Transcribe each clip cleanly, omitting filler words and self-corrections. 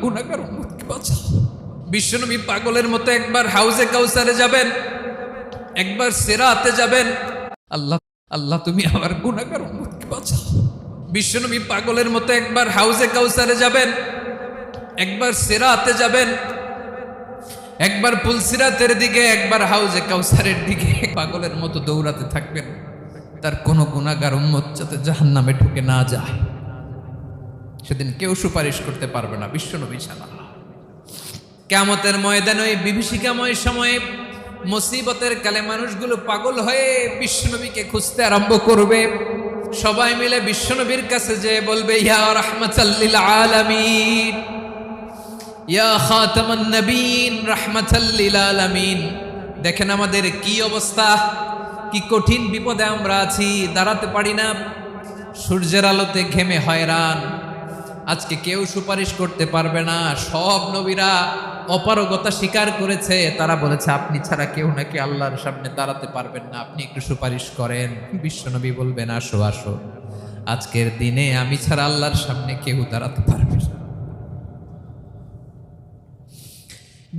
গুনাহগার উম্মতকে বাঁচাও। বিশ্বনবী পাগলের মতো একবার হাউজে কাউসারে যাবেন, একবার সিরাতে যাবেন। আল্লাহ আল্লাহ তুমি আমার গুনাহগার উম্মতকে বাঁচাও। বিশ্বনবী পাগলের মতো একবার হাউজে কাউসারে যাবেন, একবার সিরাতে যাবেন, একবার পুলসিরাতের দিকে, একবার হাউজে কাউসারের দিকে পাগলের মতো দৌড়াতে থাকবেন। তার কোনো গুনাহগার উম্মত যাতে জাহান্নামে ঢুকে না যায়। সেদিন কেউ সুপারিশ করতে পারবে না বিশ্বনবী ছাড়া। কিয়ামতের ময়দানে ওই বিভীষিকাময় সময়ে মুসিবতের কালে মানুষগুলো পাগল হয়ে বিশ্বনবীকে খুঁজতে আরম্ভ করবে। সবাই মিলে বিশ্বনবীর কাছে যেয়ে বলবে, ইয়া রাহমাতাল লিল আলামিন, ইয়া খাতামান নবীন, রাহমাতাল লিল আলামিন। দেখেন আমাদের কি অবস্থা, কি কঠিন বিপদে আমরা আছি, দাঁড়াতে পারি না, সূর্যের আলোতে ঘেমে হয়রান। আজকে কেউ সুপারিশ করতে পারবে না। সব নবীরা অপারগতা স্বীকার করেছে, তারা বলেছে আপনি ছাড়া কেউ নাকি আল্লাহর সামনে দাঁড়াতে পারবেন না, আপনি একটু সুপারিশ করেন। বিশ্বনবী বলবেন, আসো আসো, আজকের দিনে আমি ছাড়া আল্লাহর সামনে কেউ দাঁড়াতে পারবে না।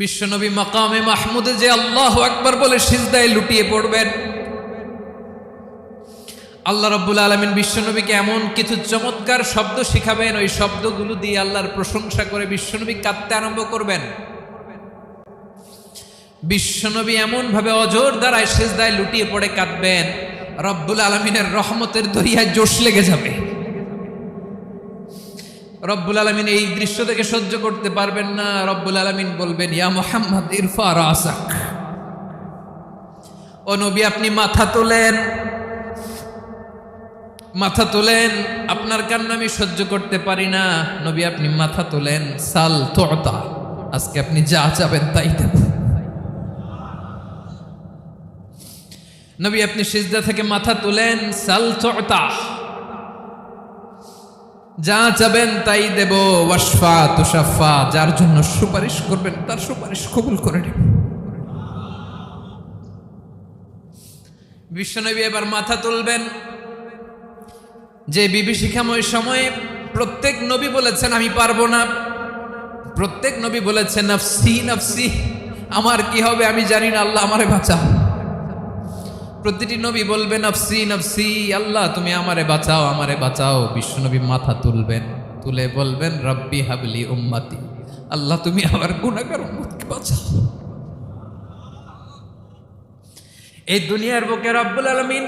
বিশ্বনবী মাকামে মাহমুদে যে আল্লাহু আকবার বলে সিজদায় লুটিয়ে পড়বেন। আল্লাহ রাব্বুল আলামিন বিশ্বনবীকে এমন কিছু চমৎকার শব্দ শিখাবেন, ওই শব্দগুলো দিয়ে আল্লাহর প্রশংসা করে বিশ্বনবী কাঁদতে আরম্ভ করবেন। বিশ্বনবী এমন ভাবে অজর দ্বারায় সিজদায় লুটিয়ে পড়ে কাঁদবেন, রব্বুল আলামিনের রহমতের দরিয়ায় জোশ লেগে যাবে। রব্বুল আলামিন এই দৃশ্য থেকে সহ্য করতে পারবেন না। রব্বুল আলামিন বলবেন, ইয়া মুহাম্মদ ইরফা রাসাক, ও নবী আপনি মাথা তোলেন, মাথা তোলেন, আপনার কান্না আমি সহ্য করতে পারি না। নবী আপনি মাথা তোলেন, সাল তুতা, আজকে আপনি যা চাবেন তাই দেব। নবী আপনি সিজদা থেকে মাথা তুলেন, সাল তুতা, যা চাবেন তাই দেব। ওয়াশফা তুশাফা, যার জন্য সুপারিশ করবেন তার সুপারিশ কবুল করে নেব। বিশ্বনবী এবার মাথা তুলবেন। যে বিভীষিকাময় সময়ে প্রত্যেক নবী বলেছেন আমি পারবো না, প্রত্যেক নবী বলেছেন নফসি নফসি, আমার কি হবে আমি জানি না, আল্লাহ আমারে বাঁচাও। প্রতিটি নবী বলবেন নফসি নফসি, আল্লাহ তুমি আমারে বাঁচাও, আমারে বাঁচাও। বিশ্বনবী মাথা তুলবেন, তুলে বলবেন রব্বি হাবলি উম্মতি, আল্লাহ তুমি আমার গুনাহগার উম্মতকে বাঁচাও। এই দুনিয়ার বুকে রব্বুল আলামিন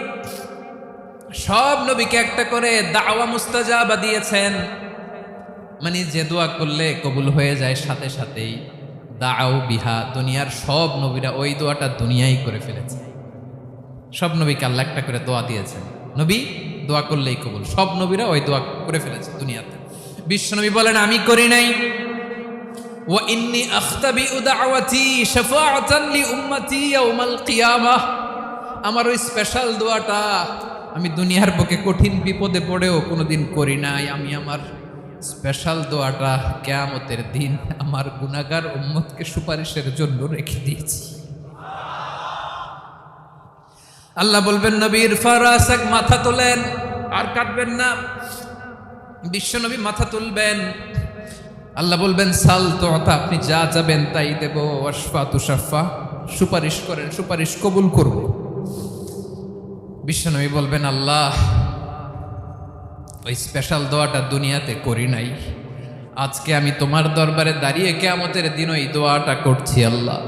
সব নবীকে একটা করে দাওয়া মুস্তাজাবা দিয়েছেন, মানে যে দোয়া করলে কবুল হয়ে যায় সাথে সাথেই। দাও বিহা, দুনিয়ার সব নবীরা ওই দোয়াটা দুনিয়ায় করে ফেলেছে। সব নবীকে আল্লাহ একটা করে দোয়া দিয়েছেন, নবী দোয়া করলেই কবুল। সব নবীরা ওই দোয়া করে ফেলেছে দুনিয়াতে। বিশ্বনবী বলেন আমি করি নাই। ওয়া ইন্নী আখতাবিউ দাওয়াতি শাফাআতান লি উম্মতি ইয়াউমাল কিয়ামাহ, আমার ওই স্পেশাল দোয়াটা আমি দুনিয়ার বুকে কঠিন বিপদে পড়েও কোনোদিন করি নাই। আমি আমার স্পেশাল দোয়াটা কিয়ামতের দিন আমার গুনাহগার উম্মতকে সুপারিশের জন্য রেখে দিয়েছি। আল্লাহ বলবেন নবী ইরফা রাসাক, মাথা তোলেন, আর কাটবেন না। বিশ্বনবী মাথা তুলবেন, আল্লাহ বলবেন সাল তুতা, আপনি যা চাবেন তাই দেব। ওয়াশফা তুশাফা, সুপারিশ করেন, সুপারিশ কবুল করব। বিশ্বনবী বলবেন আল্লাহ ওই স্পেশাল দোয়াটা দুনিয়াতে করি নাই, আজকে আমি তোমার দরবারে দাঁড়িয়ে কিয়ামতের দিন ওই দোয়াটা করছি। আল্লাহ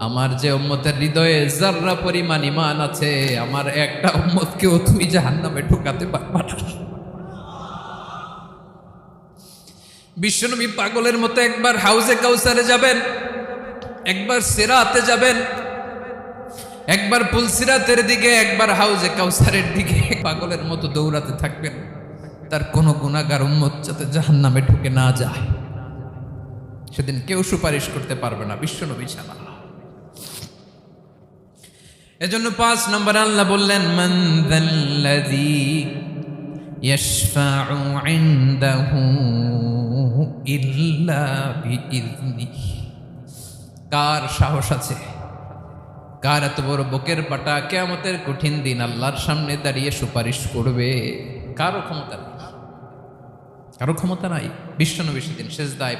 আমার যে উম্মতের হৃদয়ে যাররা পরিমাণ ঈমান আছে, আমার একটা উম্মতকেও তুমি জাহান্নামে ঢোকাতে পারবা না। বিশ্বনবী পাগলের মতো একবার হাউজে কাউসারে যাবেন, একবার সিরাতে যাবেন, একবার পুলসিরাতের দিকে, একবার হাউজে কাউসারের দিকে পাগলের মতো দৌড়াতে থাকবেন। তার কোনো গুনাহগার উম্মত যাতে জাহান্নামে ঢুকে না যায়। সেদিন কেউ সুপারিশ করতে পারবে না বিশ্বনবী ছাড়া। এজন্য 5 নম্বর আল্লাহ বললেন মান যাল্লাযী ইয়াশফাউ ইনদাহু ইল্লা বিইযনিহি, কার সাহস আছে, কার এত বড় বুকের পাটা কিয়ামতের কঠিন দিন আল্লাহর সামনে দাঁড়িয়ে সুপারিশ করবে? কারো ক্ষমতা নাই, কারো ক্ষমতা নাই। বিশ্বনবী সেদিন সিজদায়